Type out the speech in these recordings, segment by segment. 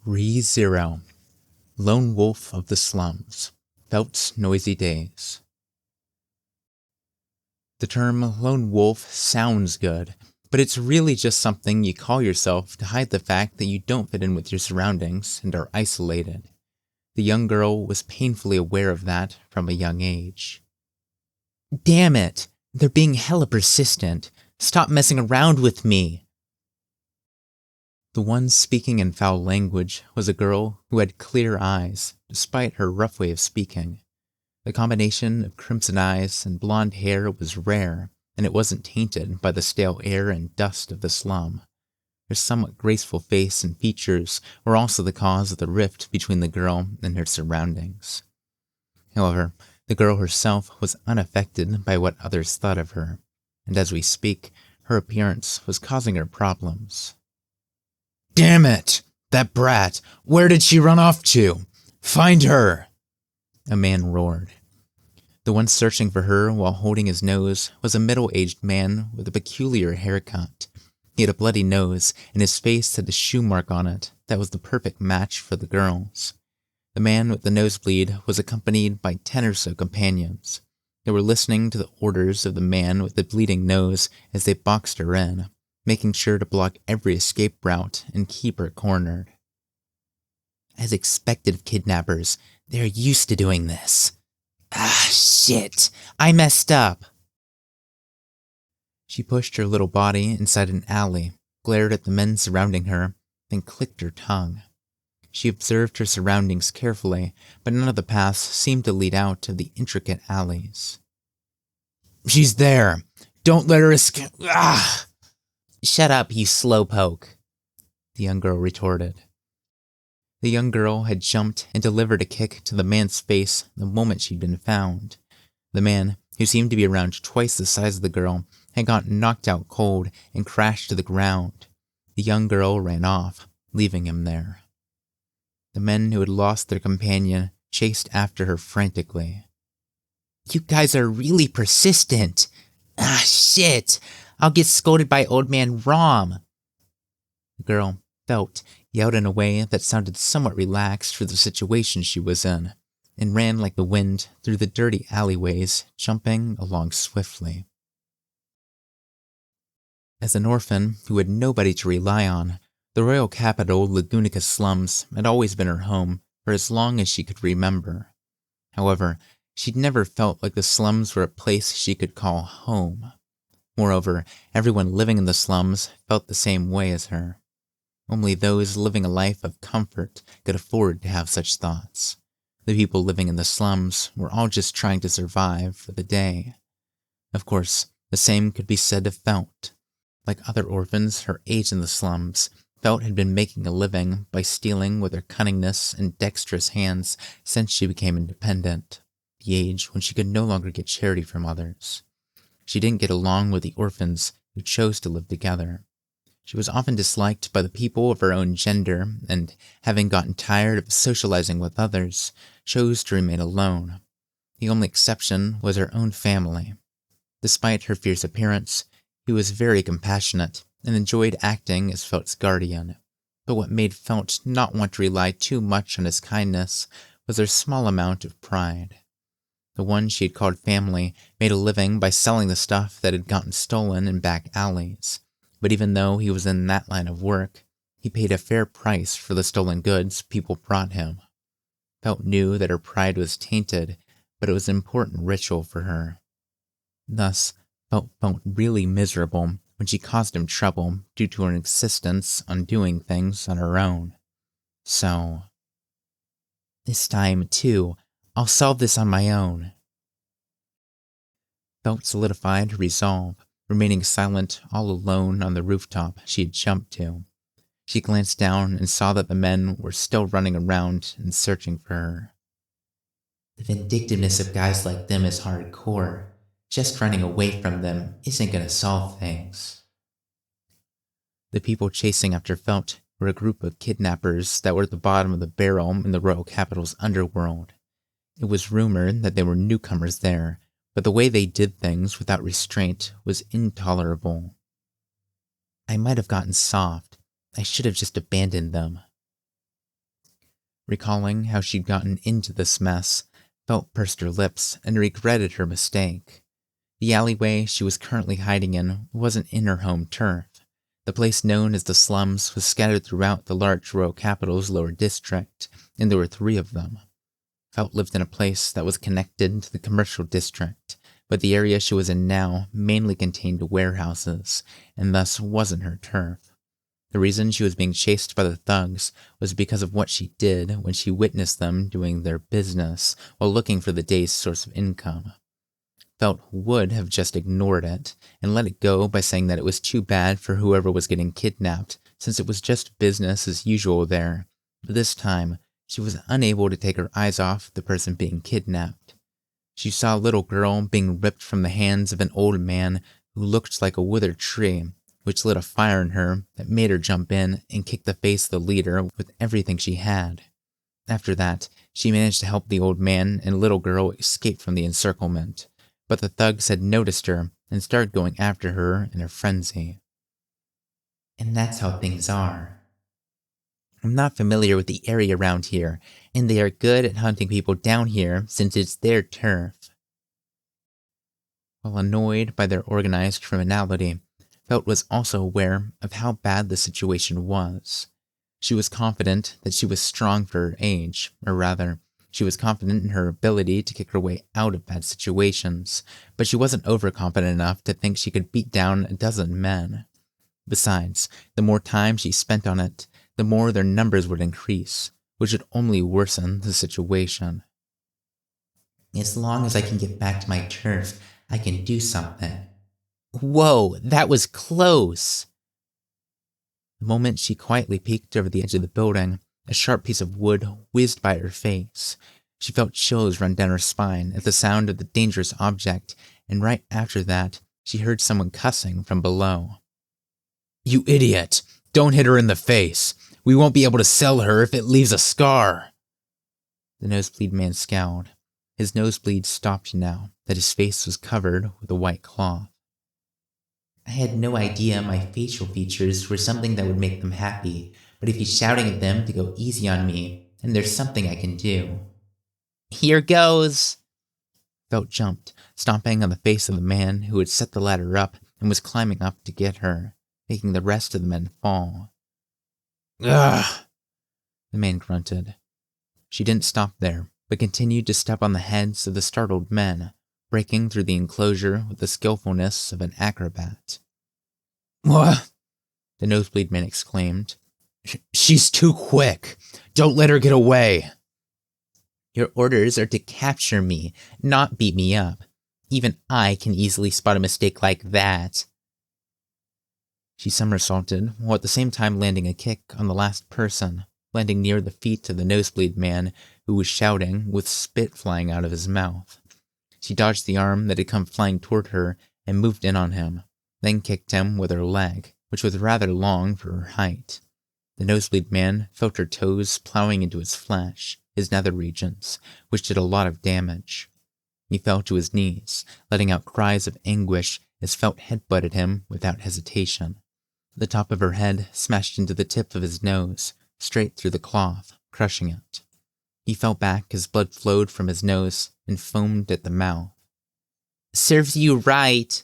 Re-Zero, Lone Wolf of the Slums, Felt's Noisy Days. The term lone wolf sounds good, but it's really just something you call yourself to hide the fact that you don't fit in with your surroundings and are isolated. The young girl was painfully aware of that from a young age. Damn it! They're being hella persistent. Stop messing around with me! The one speaking in foul language was a girl who had clear eyes, despite her rough way of speaking. The combination of crimson eyes and blonde hair was rare, and it wasn't tainted by the stale air and dust of the slum. Her somewhat graceful face and features were also the cause of the rift between the girl and her surroundings. However, the girl herself was unaffected by what others thought of her, and as we speak, her appearance was causing her problems. Damn it! That brat! Where did she run off to? Find her! A man roared. The one searching for her while holding his nose was a middle-aged man with a peculiar haircut. He had a bloody nose, and his face had a shoe mark on it that was the perfect match for the girl's. The man with the nosebleed was accompanied by 10 or so companions. They were listening to the orders of the man with the bleeding nose as they boxed her in, making sure to block every escape route and keep her cornered. As expected of kidnappers, they're used to doing this. Ah, shit! I messed up! She pushed her little body inside an alley, glared at the men surrounding her, then clicked her tongue. She observed her surroundings carefully, but none of the paths seemed to lead out of the intricate alleys. She's there! Don't let her escape! Ah! Shut up, you slowpoke, the young girl retorted. The young girl had jumped and delivered a kick to the man's face the moment she'd been found. The man, who seemed to be around twice the size of the girl, had gotten knocked out cold and crashed to the ground. The young girl ran off, leaving him there. The men who had lost their companion chased after her frantically. You guys are really persistent. Ah, shit! I'll get scolded by old man Rom. The girl Felt yelled in a way that sounded somewhat relaxed for the situation she was in, and ran like the wind through the dirty alleyways, jumping along swiftly. As an orphan who had nobody to rely on, the royal capital Lagunica slums had always been her home for as long as she could remember. However, she'd never felt like the slums were a place she could call home. Moreover, everyone living in the slums felt the same way as her. Only those living a life of comfort could afford to have such thoughts. The people living in the slums were all just trying to survive for the day. Of course, the same could be said of Felt. Like other orphans her age in the slums, Felt had been making a living by stealing with her cunningness and dexterous hands since she became independent, the age when she could no longer get charity from others. She didn't get along with the orphans who chose to live together. She was often disliked by the people of her own gender, and, having gotten tired of socializing with others, chose to remain alone. The only exception was her own family. Despite her fierce appearance, he was very compassionate and enjoyed acting as Felt's guardian. But what made Felt not want to rely too much on his kindness was her small amount of pride. The one she had called family made a living by selling the stuff that had gotten stolen in back alleys. But even though he was in that line of work, he paid a fair price for the stolen goods people brought him. Felt knew that her pride was tainted, but it was an important ritual for her. Thus, Felt really miserable when she caused him trouble due to her insistence on doing things on her own. So, this time, too, I'll solve this on my own. Felt solidified her resolve, remaining silent all alone on the rooftop she had jumped to. She glanced down and saw that the men were still running around and searching for her. The vindictiveness of guys like them is hardcore. Just running away from them isn't going to solve things. The people chasing after Felt were a group of kidnappers that were at the bottom of the barrel in the royal capital's underworld. It was rumored that they were newcomers there, but the way they did things without restraint was intolerable. I might have gotten soft. I should have just abandoned them. Recalling how she'd gotten into this mess, Felt pursed her lips and regretted her mistake. The alleyway she was currently hiding in wasn't in her home turf. The place known as the Slums was scattered throughout the large royal capital's lower district, and there were 3 of them. Felt lived in a place that was connected to the commercial district, but the area she was in now mainly contained warehouses, and thus wasn't her turf. The reason she was being chased by the thugs was because of what she did when she witnessed them doing their business while looking for the day's source of income. Felt would have just ignored it and let it go by saying that it was too bad for whoever was getting kidnapped, since it was just business as usual there. But this time, she was unable to take her eyes off the person being kidnapped. She saw a little girl being ripped from the hands of an old man who looked like a withered tree, which lit a fire in her that made her jump in and kick the face of the leader with everything she had. After that, she managed to help the old man and little girl escape from the encirclement, but the thugs had noticed her and started going after her in a frenzy. And that's how things are. I'm not familiar with the area around here, and they are good at hunting people down here since it's their turf. While annoyed by their organized criminality, Felt was also aware of how bad the situation was. She was confident that she was strong for her age, or rather, she was confident in her ability to kick her way out of bad situations, but she wasn't overconfident enough to think she could beat down a dozen men. Besides, the more time she spent on it, the more their numbers would increase, which would only worsen the situation. As long as I can get back to my turf, I can do something. Whoa, that was close! The moment she quietly peeked over the edge of the building, a sharp piece of wood whizzed by her face. She felt chills run down her spine at the sound of the dangerous object, and right after that, she heard someone cussing from below. You idiot! Don't hit her in the face! We won't be able to sell her if it leaves a scar! The nosebleed man scowled. His nosebleed stopped now that his face was covered with a white cloth. I had no idea my facial features were something that would make them happy, but if he's shouting at them to go easy on me, then there's something I can do. Here goes! Felt jumped, stomping on the face of the man who had set the ladder up and was climbing up to get her, making the rest of the men fall. Ugh! The man grunted. She didn't stop there, but continued to step on the heads of the startled men, breaking through the enclosure with the skillfulness of an acrobat. What? The nosebleed man exclaimed. She's too quick! Don't let her get away! Your orders are to capture me, not beat me up. Even I can easily spot a mistake like that. She somersaulted, while at the same time landing a kick on the last person, landing near the feet of the nosebleed man who was shouting with spit flying out of his mouth. She dodged the arm that had come flying toward her and moved in on him, then kicked him with her leg, which was rather long for her height. The nosebleed man felt her toes plowing into his flesh, his nether regions, which did a lot of damage. He fell to his knees, letting out cries of anguish as Felt headbutted him without hesitation. The top of her head smashed into the tip of his nose, straight through the cloth, crushing it. He fell back as blood flowed from his nose and foamed at the mouth. Serves you right,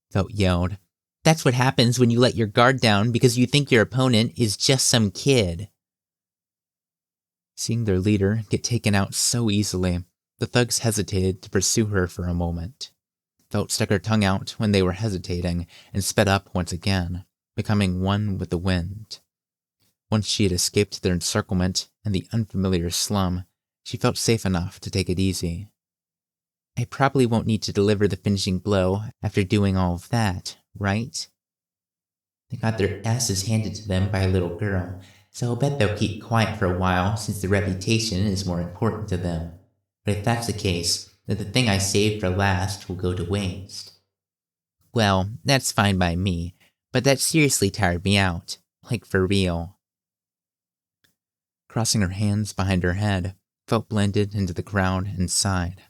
Felt yelled. That's what happens when you let your guard down because you think your opponent is just some kid. Seeing their leader get taken out so easily, the thugs hesitated to pursue her for a moment. Felt stuck her tongue out when they were hesitating and sped up once again, becoming one with the wind. Once she had escaped their encirclement and the unfamiliar slum, she felt safe enough to take it easy. I probably won't need to deliver the finishing blow after doing all of that, right? They got their asses handed to them by a little girl, so I'll bet they'll keep quiet for a while since their reputation is more important to them. But if that's the case, then the thing I saved for last will go to waste. Well, that's fine by me, but that seriously tired me out. Like for real. Crossing her hands behind her head, Felt blended into the crowd and sighed.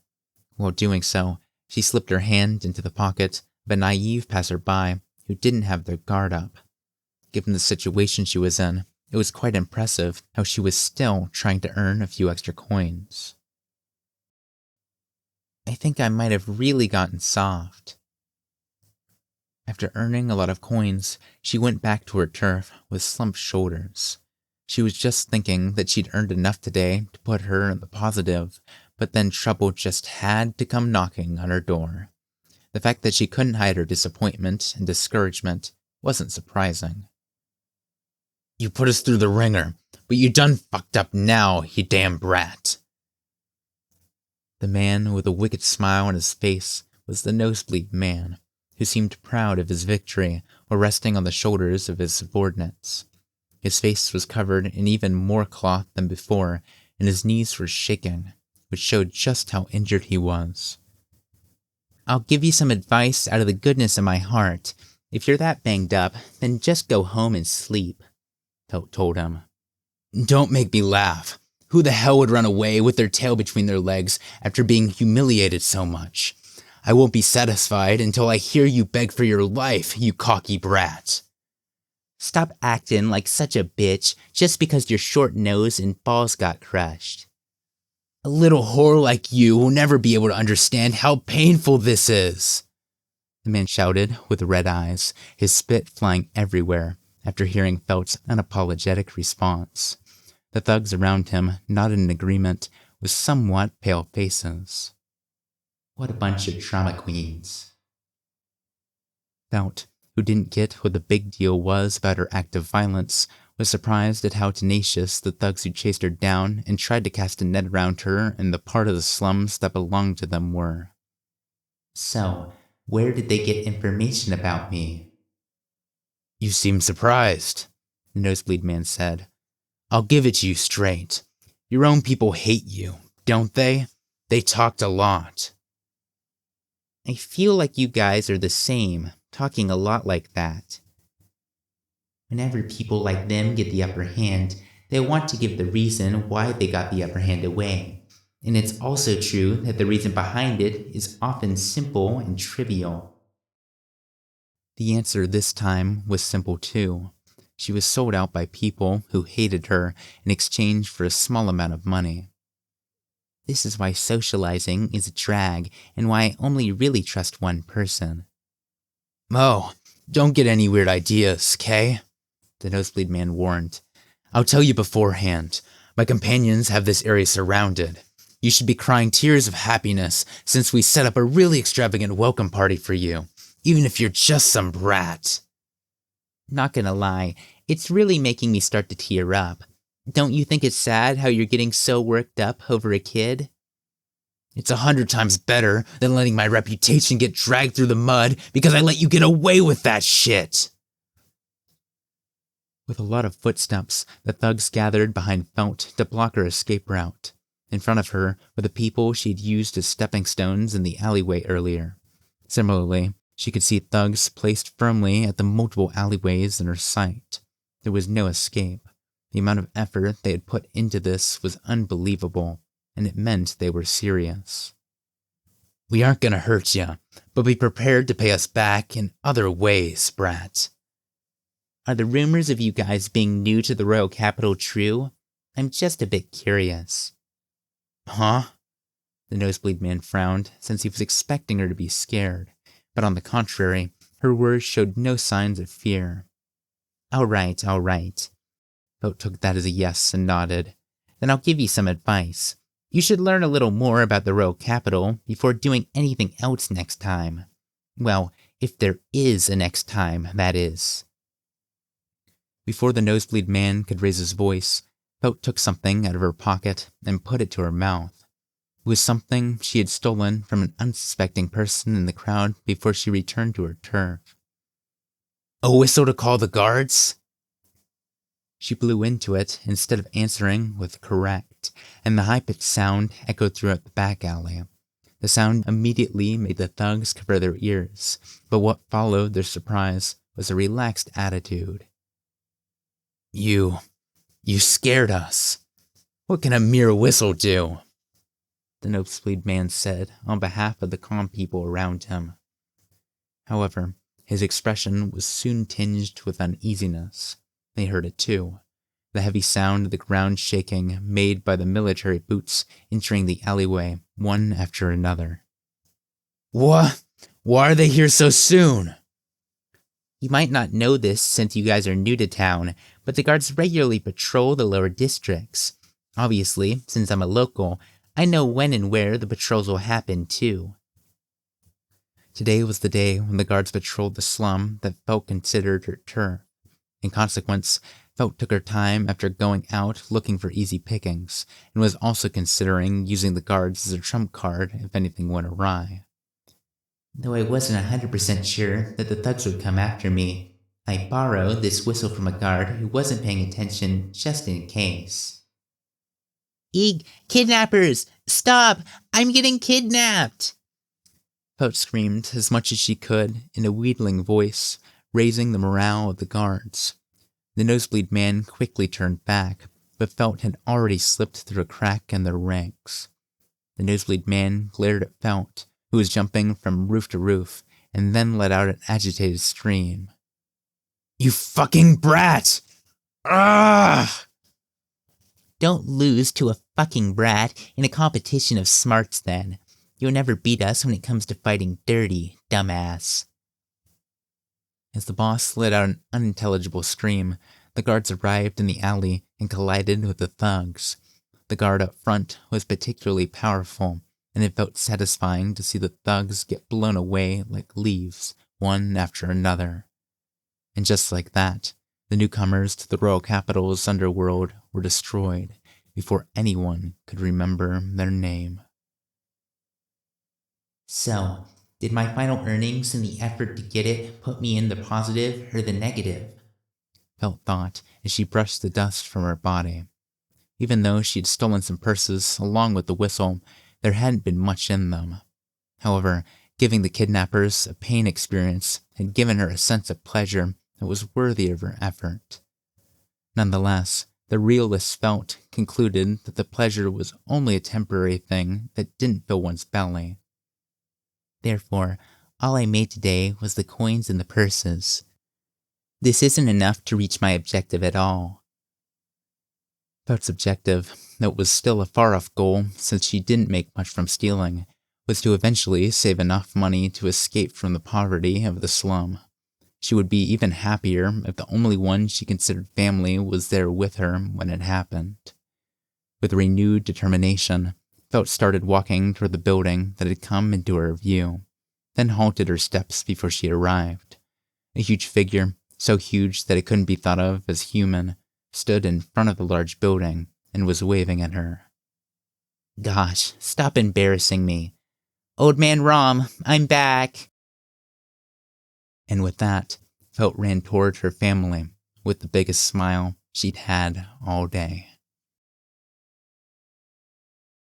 While doing so, she slipped her hand into the pocket of a naive passerby who didn't have their guard up. Given the situation she was in, It was quite impressive how she was still trying to earn a few extra coins. I think I might have really gotten soft. After earning a lot of coins, she went back to her turf with slumped shoulders. She was just thinking that she'd earned enough today to put her in the positive, but then trouble just had to come knocking on her door. The fact that she couldn't hide her disappointment and discouragement wasn't surprising. You put us through the ringer, but you done fucked up now, you damn brat. The man with a wicked smile on his face was the nosebleed man, who seemed proud of his victory while resting on the shoulders of his subordinates. His face was covered in even more cloth than before, and his knees were shaking, which showed just how injured he was. I'll give you some advice out of the goodness of my heart. If you're that banged up, then just go home and sleep, Felt told him. Don't make me laugh. Who the hell would run away with their tail between their legs after being humiliated so much? I won't be satisfied until I hear you beg for your life, you cocky brat. Stop acting like such a bitch just because your short nose and balls got crushed. A little whore like you will never be able to understand how painful this is, the man shouted with red eyes, his spit flying everywhere after hearing Felt's unapologetic response. The thugs around him nodded in agreement with somewhat pale faces. What a bunch of trauma queens. Felt, who didn't get what the big deal was about her act of violence, was surprised at how tenacious the thugs who chased her down and tried to cast a net around her and the part of the slums that belonged to them were. So, where did they get information about me? You seem surprised, the nosebleed man said. I'll give it to you straight. Your own people hate you, don't they? They talked a lot. I feel like you guys are the same, talking a lot like that. Whenever people like them get the upper hand, they want to give the reason why they got the upper hand away. And it's also true that the reason behind it is often simple and trivial. The answer this time was simple too. She was sold out by people who hated her in exchange for a small amount of money. This is why socializing is a drag and why I only really trust one person. Mo, don't get any weird ideas, Kay? The nosebleed man warned. I'll tell you beforehand. My companions have this area surrounded. You should be crying tears of happiness since we set up a really extravagant welcome party for you, even if you're just some brat. Not gonna lie, it's really making me start to tear up. Don't you think it's sad how you're getting so worked up over a kid? It's 100 times better than letting my reputation get dragged through the mud because I let you get away with that shit. With a lot of footsteps, the thugs gathered behind Felt to block her escape route. In front of her were the people she'd used as stepping stones in the alleyway earlier. Similarly, she could see thugs placed firmly at the multiple alleyways in her sight. There was no escape. The amount of effort they had put into this was unbelievable, and it meant they were serious. We aren't gonna hurt ya, but be prepared to pay us back in other ways, brat. Are the rumors of you guys being new to the royal capital true? I'm just a bit curious. Huh? The nosebleed man frowned, since he was expecting her to be scared. But on the contrary, her words showed no signs of fear. All right. Felt took that as a yes and nodded. Then I'll give you some advice. You should learn a little more about the royal capital before doing anything else next time. Well, if there is a next time, that is. Before the nosebleed man could raise his voice, Felt took something out of her pocket and put it to her mouth. It was something she had stolen from an unsuspecting person in the crowd before she returned to her turf. A whistle to call the guards? She blew into it instead of answering with correct, and the high-pitched sound echoed throughout the back alley. The sound immediately made the thugs cover their ears, but what followed their surprise was a relaxed attitude. You scared us. What can a mere whistle do? The nosebleed man said on behalf of the calm people around him. However, his expression was soon tinged with uneasiness. They heard it too. the heavy sound of the ground shaking made by the military boots entering the alleyway one after another. What? Why are they here so soon? You might not know this since you guys are new to town, but the guards regularly patrol the lower districts. Obviously, since I'm a local, I know when and where the patrols will happen, too. Today was the day when the guards patrolled the slum that Felt considered her turf. In consequence, Felt took her time after going out looking for easy pickings, and was also considering using the guards as a trump card if anything went awry. Though I wasn't 100% sure that the thugs would come after me, I borrowed this whistle from a guard who wasn't paying attention just in case. Eeg, kidnappers! Stop! I'm getting kidnapped! Felt screamed as much as she could in a wheedling voice, raising the morale of the guards. The nosebleed man quickly turned back, but Felt had already slipped through a crack in their ranks. The nosebleed man glared at Felt, who was jumping from roof to roof, and then let out an agitated scream. You fucking brat! Ah! Don't lose to a fucking brat in a competition of smarts then. You'll never beat us when it comes to fighting dirty, dumbass. As the boss let out an unintelligible scream, the guards arrived in the alley and collided with the thugs. The guard up front was particularly powerful, and it felt satisfying to see the thugs get blown away like leaves, one after another. And just like that, the newcomers to the royal capital's underworld were destroyed before anyone could remember their name. So, did my final earnings and the effort to get it put me in the positive or the negative? Felt thought as she brushed the dust from her body. Even though she had stolen some purses along with the whistle, there hadn't been much in them. However, giving the kidnappers a pain experience had given her a sense of pleasure that was worthy of her effort. Nonetheless, the realist Felt concluded that the pleasure was only a temporary thing that didn't fill one's belly. Therefore, all I made today was the coins and the purses. This isn't enough to reach my objective at all. Felt's objective, though it was still a far-off goal since she didn't make much from stealing, was to eventually save enough money to escape from the poverty of the slum. She would be even happier if the only one she considered family was there with her when it happened. With renewed determination, Felt started walking toward the building that had come into her view, then halted her steps before she arrived. A huge figure, so huge that it couldn't be thought of as human, stood in front of the large building and was waving at her. Gosh, stop embarrassing me. Old Man Rom, I'm back. And with that, Felt ran toward her family with the biggest smile she'd had all day.